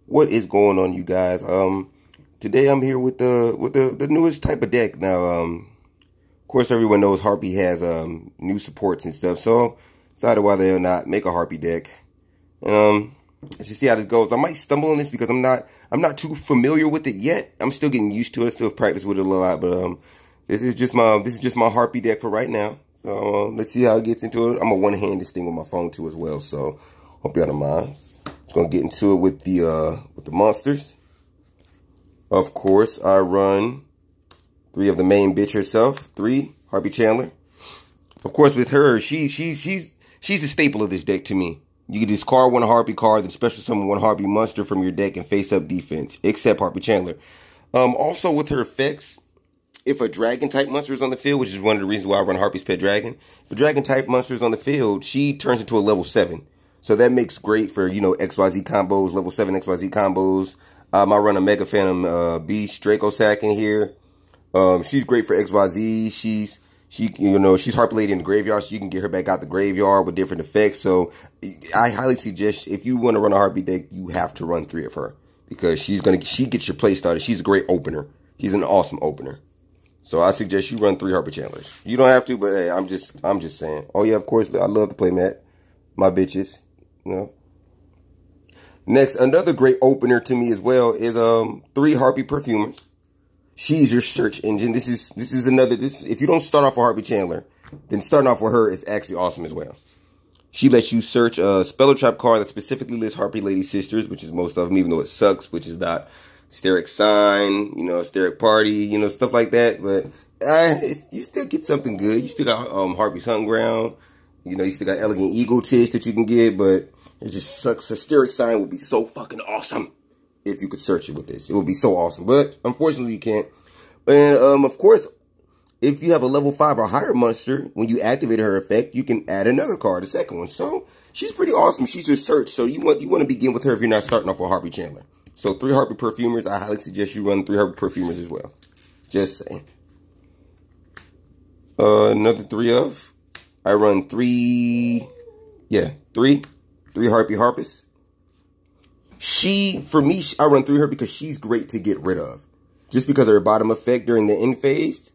What is going on, you guys? Today I'm here with the newest type of deck. Now, of course, everyone knows Harpy has new supports and stuff. So decided why they'll not make a Harpy deck. And let's just see how this goes. I might stumble on this because I'm not too familiar with it yet. I'm still getting used to it. I still practice with it a lot, but this is just my Harpy deck for right now. So let's see how it gets into it. I'm gonna one-hand this thing with my phone too as well. So hope y'all don't mind. Just gonna get into it with the monsters. Of course, I run 3 of the main bitch herself. 3 Harpy Chandler. Of course, with her, she's the staple of this deck to me. You can discard 1 Harpy card, then special summon 1 Harpy monster from your deck and face up defense, except Harpy Chandler. Also with her effects, if a dragon type monster is on the field, which is one of the reasons why I run Harpy's Pet Dragon, if a dragon type monster is on the field, she turns into a level 7. So that makes great for, you know, XYZ combos, level 7 XYZ combos. I run a Mega Phantom Beast Draco Sack in here. She's great for XYZ. She's Harpy Lady in the graveyard, so you can get her back out the graveyard with different effects. So I highly suggest, if you want to run a Harpy deck, you have to run 3 of her, because she gets your play started. She's a great opener. She's an awesome opener. So I suggest you run 3 Harpy Chandlers. You don't have to, but hey, I'm just saying. Oh yeah, of course, I love to play Matt. My bitches. You know. Next, another great opener to me as well is 3 Harpy Perfumers. She's your search engine. This is another. If you don't start off with Harpy Chandler, then starting off with her is actually awesome as well. She lets you search a spell or trap card that specifically lists Harpy Lady Sisters, which is most of them, even though it sucks, which is not Steric Sign, you know, Steric Party, you know, stuff like that. But you still get something good. You still got Harpy's Hunting Ground. You know, you still got Elegant Egotist that you can get, but it just sucks. Steric Sign would be so fucking awesome if you could search it with this. It would be so awesome. But unfortunately, you can't. And of course, if you have a level 5 or higher monster, when you activate her effect, you can add another card, a second one. So she's pretty awesome. She's your search. So you want to begin with her if you're not starting off with Harpy Chandler. So 3 Harpy Perfumers. I highly suggest you run 3 Harpy Perfumers as well. Just saying. Another 3 of. I run 3 Harpy Harpists. For me, I run 3 her because she's great to get rid of. Just because of her bottom effect during the end phase.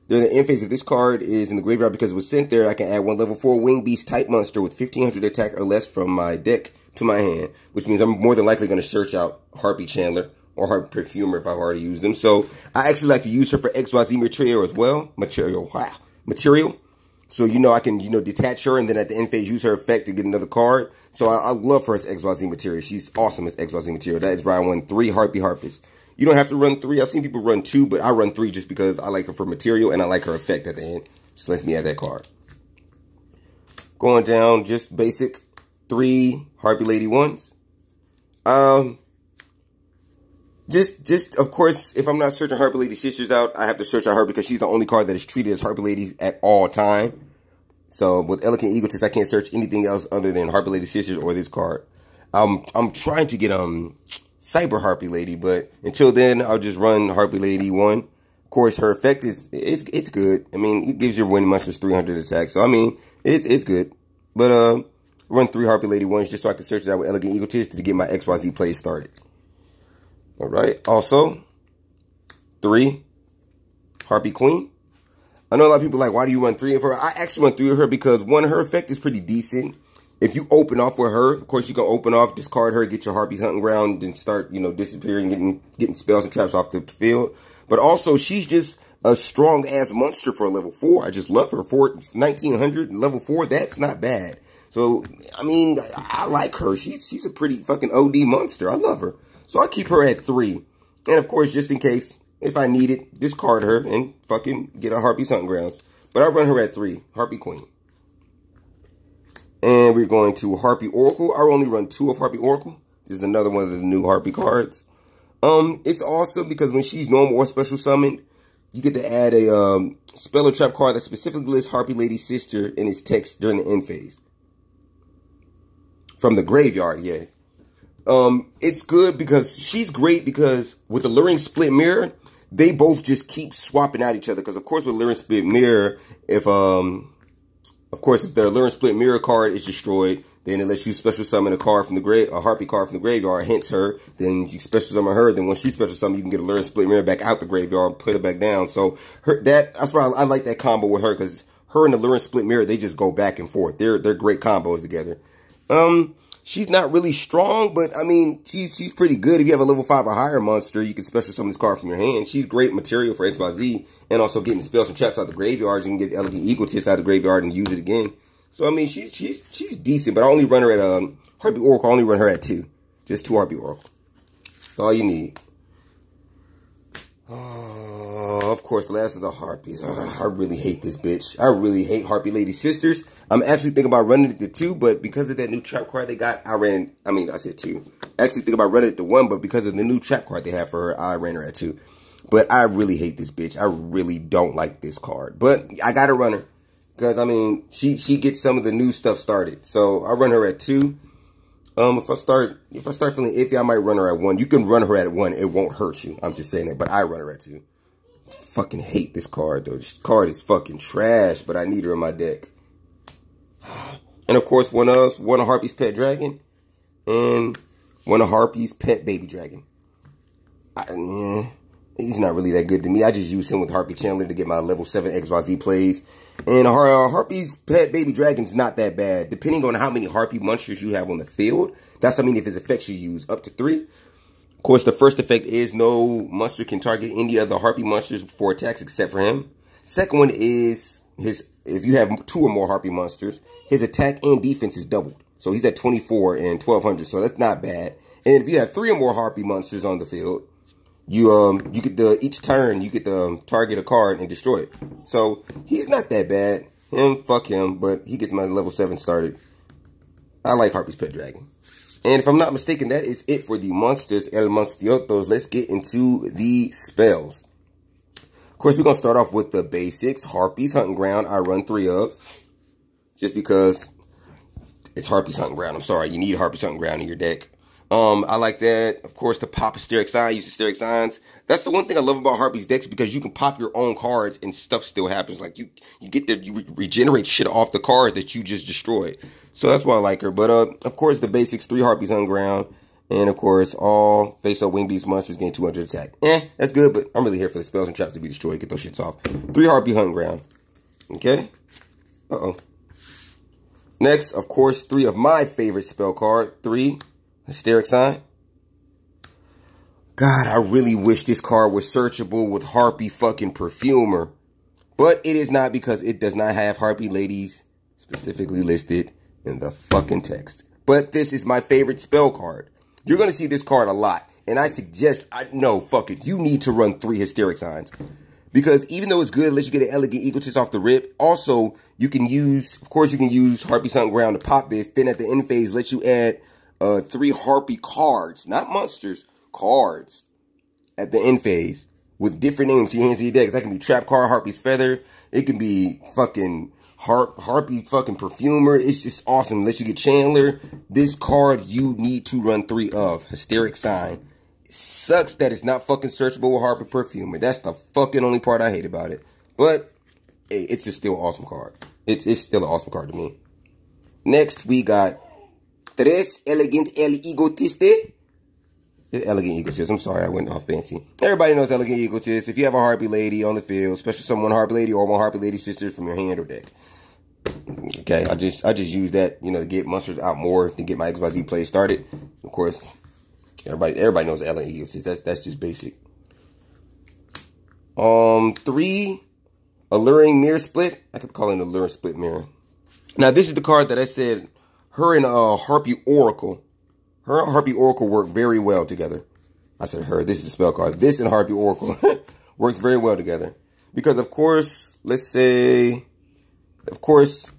During the end phase, if this card is in the graveyard because it was sent there, I can add 1 level 4 Wing Beast type monster with 1500 attack or less from my deck to my hand. Which means I'm more than likely going to search out Harpy Chandler or Harpy Perfumer if I've already used them. So I actually like to use her for XYZ material as well. Material. So, you know, I can, detach her and then at the end phase use her effect to get another card. So I love her as XYZ material. She's awesome as XYZ material. That is why I won 3 Harpy Harpists. You don't have to run 3. I've seen people run 2, but I run 3 just because I like her for material and I like her effect at the end. Just lets me add that card. Going down, just basic 3 Harpy Lady ones. Just of course, if I'm not searching Harpy Lady Sisters out, I have to search out her because she's the only card that is treated as Harpy Ladies at all time. So with Elegant Egotist, I can't search anything else other than Harpy Lady Sisters or this card. I'm trying to get Cyber Harpy Lady, but until then, I'll just run Harpy Lady 1. Of course, her effect it's good. I mean, it gives your winning monsters 300 attack. So I mean, it's good. But run 3 Harpy Lady 1s just so I can search it out with Elegant Egotist to get my XYZ play started. All right. Also, 3 Harpy Queen. I know a lot of people are like, why do you run 3 of her? I actually run 3 of her because 1, her effect is pretty decent. If you open off with her, of course, you can open off, discard her, get your Harpy's Hunting Ground, then start, disappearing, getting spells and traps off the field. But also, she's just a strong-ass monster for a level 4. I just love her. 1900, level 4, that's not bad. So, I mean, I like her. She's a pretty fucking OD monster. I love her. So I keep her at 3. And of course, just in case, if I need it, discard her and fucking get a Harpy's Hunting Grounds. But I run her at 3, Harpy Queen. And we're going to Harpy Oracle. I only run 2 of Harpy Oracle. This is another one of the new Harpy cards. It's awesome because when she's normal or special summoned, you get to add a spell or trap card that specifically lists Harpy Lady Sister in its text during the end phase. From the graveyard, yeah. It's good because she's great because with the Luring Split Mirror, they both just keep swapping out each other. Because of course with Luring Split Mirror, if the Luring Split Mirror card is destroyed, Then unless you special summon a Harpy card from the graveyard, hence her, then you special summon her. Then when she special summon, you can get a Lure and Split Mirror back out the graveyard and put it back down. So that's why I like that combo with her, because her and the Lure and Split Mirror, they just go back and forth. They're great combos together. She's not really strong, but I mean, she's pretty good. If you have a level 5 or higher monster, you can special summon this card from your hand. She's great material for XYZ, and also getting spells and traps out the graveyard. You can get Elegant Egotist out of the graveyard and use it again. So I mean, she's decent, but I only run her at Harpy Oracle. I only run her at 2, just 2 Harpy Oracle. That's all you need. Of course, the last of the Harpies. I really hate this bitch. I really hate Harpy Lady Sisters. I'm actually thinking about running it to 2, but because of that new trap card they got, I said 2. Actually thinking about running it to 1, but because of the new trap card they have for her, I ran her at 2. But I really hate this bitch. I really don't like this card. But I gotta run her. Because, I mean, she gets some of the new stuff started. So I run her at 2. If I start feeling iffy, I might run her at 1. You can run her at 1. It won't hurt you. I'm just saying that. But I run her at 2. Fucking hate this card, though. This card is fucking trash, but I need her in my deck. And, of course, one of Harpy's Pet Dragon and one of Harpy's Pet Baby Dragon. He's not really that good to me. I just use him with Harpy Chandler to get my level 7 XYZ plays. And Harpy's Pet Baby Dragon's not that bad. Depending on how many Harpy monsters you have on the field, that's how many of his effects you use, up to 3. Of course, the first effect is no monster can target any other Harpy monsters for attacks except for him. Second one is if you have 2 or more Harpy monsters, his attack and defense is doubled. So he's at 24 and 1200, so that's not bad. And if you have 3 or more Harpy monsters on the field, you get each turn you get to target a card and destroy it. So he's not that bad. Fuck him, but he gets my level 7 started. I like Harpy's Pet Dragon. And if I'm not mistaken, that is it for the monsters, El Monstiotos. Let's get into the spells. Of course, we're gonna start off with the basics. Harpy's Hunting Ground. I run 3 of, just because it's Harpy's Hunting Ground. I'm sorry, you need Harpy's Hunting Ground in your deck. I like that. Of course, to pop Hysteric Sign, use Hysteric Signs. That's the one thing I love about Harpy's decks, because you can pop your own cards and stuff still happens. Like you regenerate shit off the cards that you just destroyed. So that's why I like her. But of course, the basics: 3 Harpy's on ground, and of course, all face-up wing beast monsters gain 200 attack. That's good, but I'm really here for the spells and traps to be destroyed. Get those shits off. 3 Harpy hunting ground. Okay. Next, of course, 3 of my favorite spell card. 3 Hysteric Sign. God, I really wish this card was searchable with Harpy fucking Perfumer. But it is not, because it does not have Harpy Ladies specifically listed in the fucking text. But this is my favorite spell card. You're going to see this card a lot. And I suggest, no, fuck it. You need to run 3 Hysteric Signs. Because even though it's good, unless you get an Elegant Egotist off the rip, also, you can use, of course, you can use Harpy's Hunting Ground to pop this. Then at the end phase, let you add 3 Harpy cards, not monsters, cards at the end phase with different names to your hands of your deck. That can be Trap Card, Harpy's Feather. It can be fucking Harpy fucking Perfumer. It's just awesome. Unless you get Chandler, this card you need to run 3 of. Hysteric Sign. It sucks that it's not fucking searchable with Harpy Perfumer. That's the fucking only part I hate about it. But hey, it's just still an awesome card. It's still an awesome card to me. Next, we got 3 Elegant El Egotiste. Elegant Egotist. I'm sorry, I went all fancy. Everybody knows Elegant Egotist. If you have a Harpy Lady on the field, especially someone Harpy Lady or one Harpy Lady sisters from your hand or deck. Okay, I just use that, you know, to get monsters out more, to get my XYZ play started. Of course, everybody knows Elegant Egotist. That's just basic. 3 Alluring Mirror Split. I could call it an Alluring Split Mirror. Now, this is the card that I said her and Harpy Oracle. Her and Harpy Oracle work very well together. I said her. This is a spell card. This and Harpy Oracle works very well together. Because, of course, let's say, of course,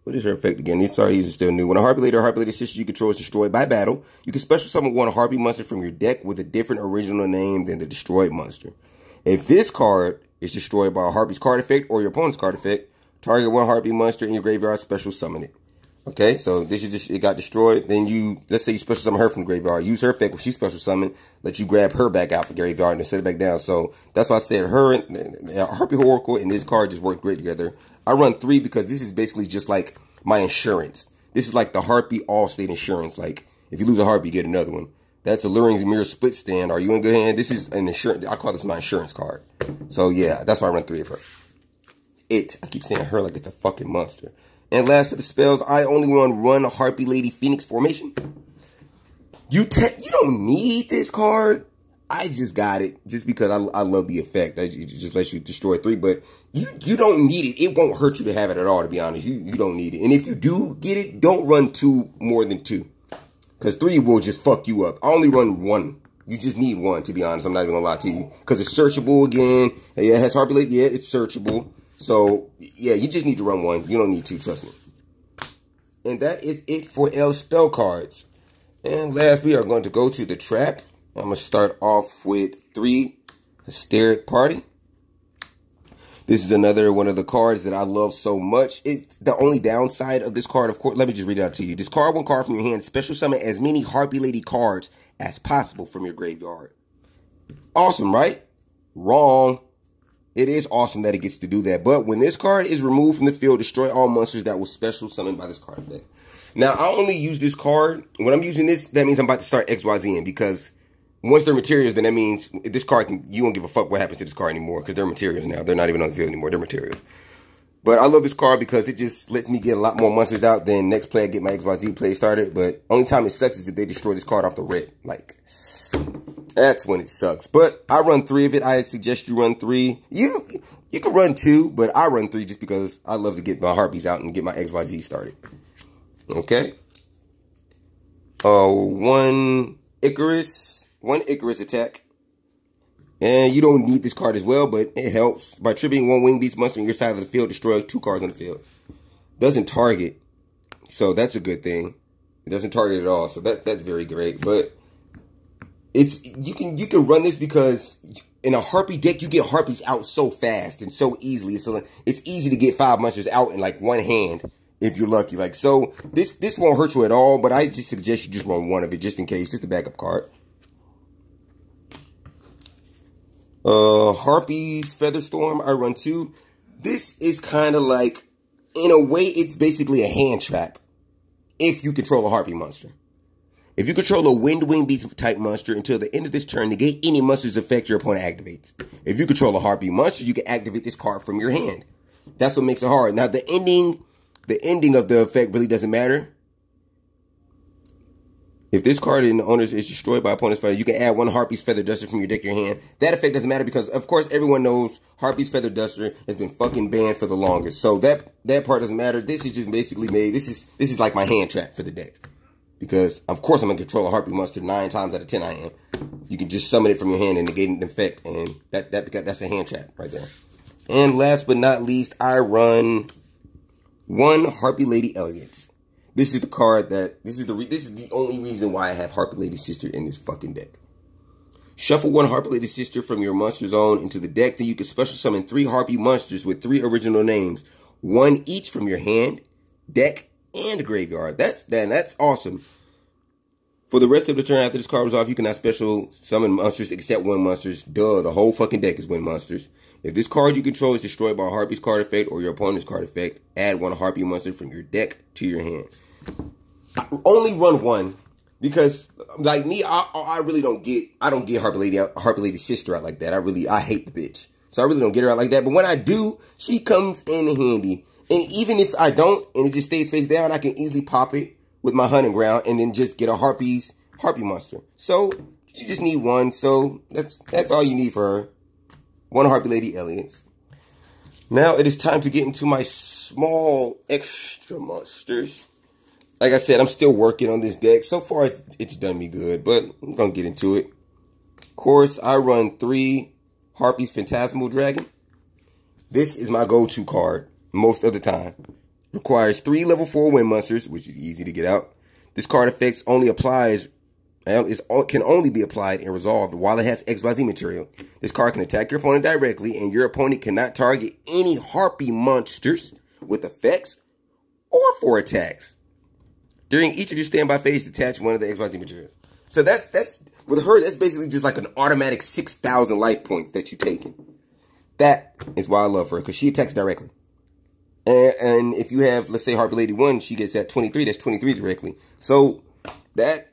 what is her effect again? These are still new. When a Harpy Lady or Harpy Lady sister you control is destroyed by battle, you can special summon one Harpy monster from your deck with a different original name than the destroyed monster. If this card is destroyed by a Harpy's card effect or your opponent's card effect, target one Harpy monster in your graveyard, special summon it. Okay, so this is just, it got destroyed. Then you, let's say you special summon her from the graveyard. Use her effect when she special summon. Let you grab her back out the graveyard and set it back down. So that's why I said her and Harpy Oracle and this card just work great together. I run 3 because this is basically just like my insurance. This is like the Harpy Allstate Insurance. Like, if you lose a Harpy, you get another one. That's a Luring's Mirror Split Stand. Are you in good hand? This is an insurance. I call this my insurance card. So, yeah, that's why I run 3 of her. I keep saying her like it's a fucking monster. And last for the spells, I only run one Harpy Lady Phoenix formation. You don't need this card. I just got it just because I love the effect. It just lets you destroy 3, but you don't need it. It won't hurt you to have it at all, to be honest. You don't need it. And if you do get it, don't run 2 more than 2. Because 3 will just fuck you up. I only run 1. You just need 1, to be honest. I'm not even gonna lie to you. Because it's searchable again. Yeah, it has Harpy Lady. Yeah, it's searchable. So, yeah, you just need to run 1. You don't need 2, trust me. And that is it for L spell cards. And last, we are going to go to the trap. I'm going to start off with 3 Hysteric Party. This is another one of the cards that I love so much. It's the only downside of this card, of course. Let me just read it out to you. Discard 1 card from your hand. Special summon as many Harpy Lady cards as possible from your graveyard. Awesome, right? Wrong. It is awesome that it gets to do that. But when this card is removed from the field, destroy all monsters that was special summoned by this card effect. Now, I only use this card. When I'm using this, that means I'm about to start XYZing because once they're materials, then that means this card, you won't give a fuck what happens to this card anymore because they're materials now. They're not even on the field anymore. They're materials. But I love this card because it just lets me get a lot more monsters out than next play I get my XYZ play started. But only time it sucks is if they destroy this card off the rip. Like, that's when it sucks. But I run 3 of it. I suggest you run 3. You can run 2, but I run 3 just because I love to get my Harpies out and get my XYZ started. Okay. 1 Icarus attack. And you don't need this card as well, but it helps. By tripping 1 wing beast monster on your side of the field, destroy 2 cards on the field. Doesn't target. So that's a good thing. It doesn't target at all. So that's very great. But you can run this because in a Harpy deck, you get Harpies out so fast and so easily. So it's easy to get 5 monsters out in like 1 hand. If you're lucky. Like, so this won't hurt you at all, but I just suggest you just run 1 of it just in case, just a backup card. Harpy's Featherstorm, I run 2. This is kind of like, in a way, it's basically a hand trap if you control a Harpy monster. If you control a Wind Wing Beast type monster until the end of this turn, negate any monster's effect your opponent activates. If you control a Harpy monster, you can activate this card from your hand. That's what makes it hard. Now, the ending of the effect really doesn't matter. If this card in the owner's is destroyed by opponent's feather, you can add 1 Harpy's Feather Duster from your deck to your hand. That effect doesn't matter because, of course, everyone knows Harpy's Feather Duster has been fucking banned for the longest. So that part doesn't matter. This is just basically made. This is like my hand trap for the deck. Because, of course, I'm going to control a Harpy monster 9 times out of 10 I am. You can just summon it from your hand and negate an effect. And that's a hand trap right there. And last but not least, I run 1 Harpy Lady Elegance. This is the card that, this is the only reason why I have Harpy Lady Sister in this fucking deck. Shuffle 1 Harpy Lady Sister from your monster zone into the deck. Then you can special summon 3 Harpy monsters with 3 original names. 1 each from your hand, deck, and graveyard. That's awesome. For the rest of the turn after this card was off, you cannot special summon monsters except Wind monsters. Duh, the whole fucking deck is Wind monsters. If this card you control is destroyed by a Harpy's card effect or your opponent's card effect, add 1 Harpy monster from your deck to your hand. I only run 1 because, like me, I really don't get Harpy Lady Sister out like that. I hate the bitch, so I really don't get her out like that. But when I do, she comes in handy. And even if I don't, and it just stays face down, I can easily pop it with my hunting ground and then just get a Harpy monster. So you just need 1. So that's all you need for her. 1 Harpy Lady Elegance. Now it is time to get into my small extra monsters. Like I said, I'm still working on this deck. So far, it's done me good, but I'm going to get into it. Of course, I run 3 Harpy's Phantasmal Dragon. This is my go-to card most of the time. Requires 3 level 4 wind monsters, which is easy to get out. This card effects only applies, can only be applied and resolved while it has XYZ material. This card can attack your opponent directly, and your opponent cannot target any Harpy monsters with effects or for attacks. During each of your standby phase, detach 1 of the XYZ materials. So that's with her, that's basically just like an automatic 6,000 life points that you're taking. That is why I love her, because she attacks directly. And if you have, let's say, Harpy Lady 1, she gets that 23, that's 23 directly. So that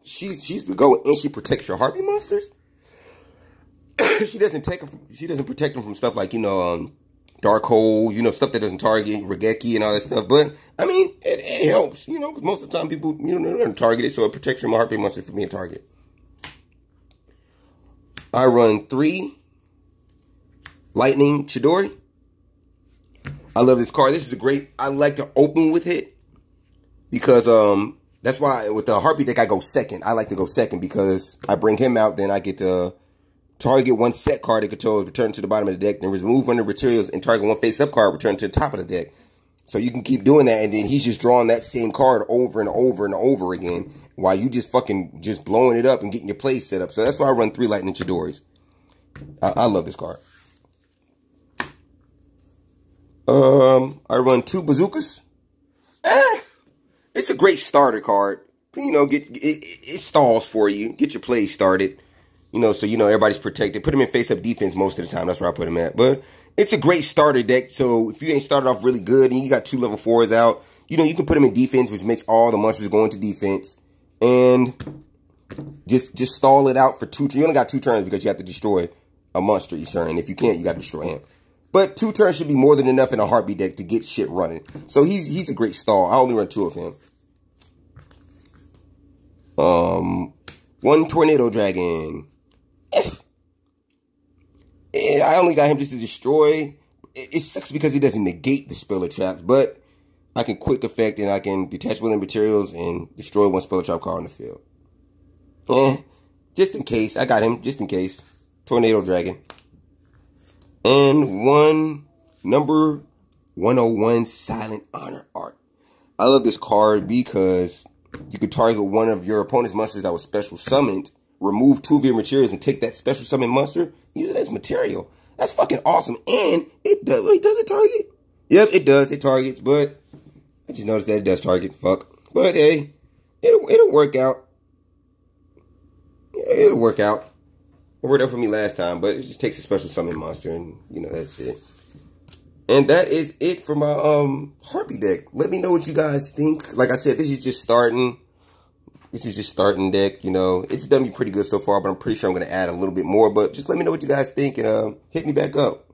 she's the go, and she protects your Harpy monsters. She doesn't protect them from stuff like, you know, Dark Hole, you know, stuff that doesn't target Regeki and all that stuff. But I mean, it helps, you know, because most of the time people, you know, they're going to target it, so it protects your Harpy monster from being targeted. I run 3 Lightning Chidori. I love this card. This is a great, I like to open with it because that's why with the Harpy deck I go second. I like to go second because I bring him out, then I get to target one set card it controls, return to the bottom of the deck, then remove one of the materials and target one face-up card, return to the top of the deck. So you can keep doing that, and then he's just drawing that same card over and over and over again while you just fucking just blowing it up and getting your play set up. So that's why I run 3 Lightning Chidoris. I love this card. I run 2 Bazookas. It's a great starter card. You know, it stalls for you. Get your play started. You know, so you know everybody's protected. Put him in face-up defense most of the time. That's where I put him at. But it's a great starter deck. So if you ain't started off really good and you got 2 level 4s out, you know, you can put him in defense, which makes all the monsters go into defense. And just stall it out for 2 turns. You only got 2 turns because you have to destroy a monster each turn. If you can't, you got to destroy him. But 2 turns should be more than enough in a Harpy deck to get shit running. So he's a great stall. I only run 2 of him. 1 Tornado Dragon. I only got him just to destroy. It sucks because he doesn't negate the Speller Traps, but I can quick effect and I can detach willing materials and destroy 1 Speller Trap card on the field. Just in case. I got him just in case. Tornado Dragon. And 1 number 101 Silent Honor Art. I love this card because you could target one of your opponent's monsters that was special summoned, remove 2 of your materials, and take that special summon monster, use it as material. That's fucking awesome. And it does. Wait, does it target? Yep, it does. It targets, but I just noticed that it does target. Fuck. But hey, it'll work out. It'll work out. It worked out for me last time, but it just takes a special summon monster, and you know that's it. And that is it for my Harpy deck. Let me know what you guys think. Like I said, this is just starting. This is just starting deck, you know. It's done me pretty good so far, but I'm pretty sure I'm going to add a little bit more. But just let me know what you guys think and hit me back up.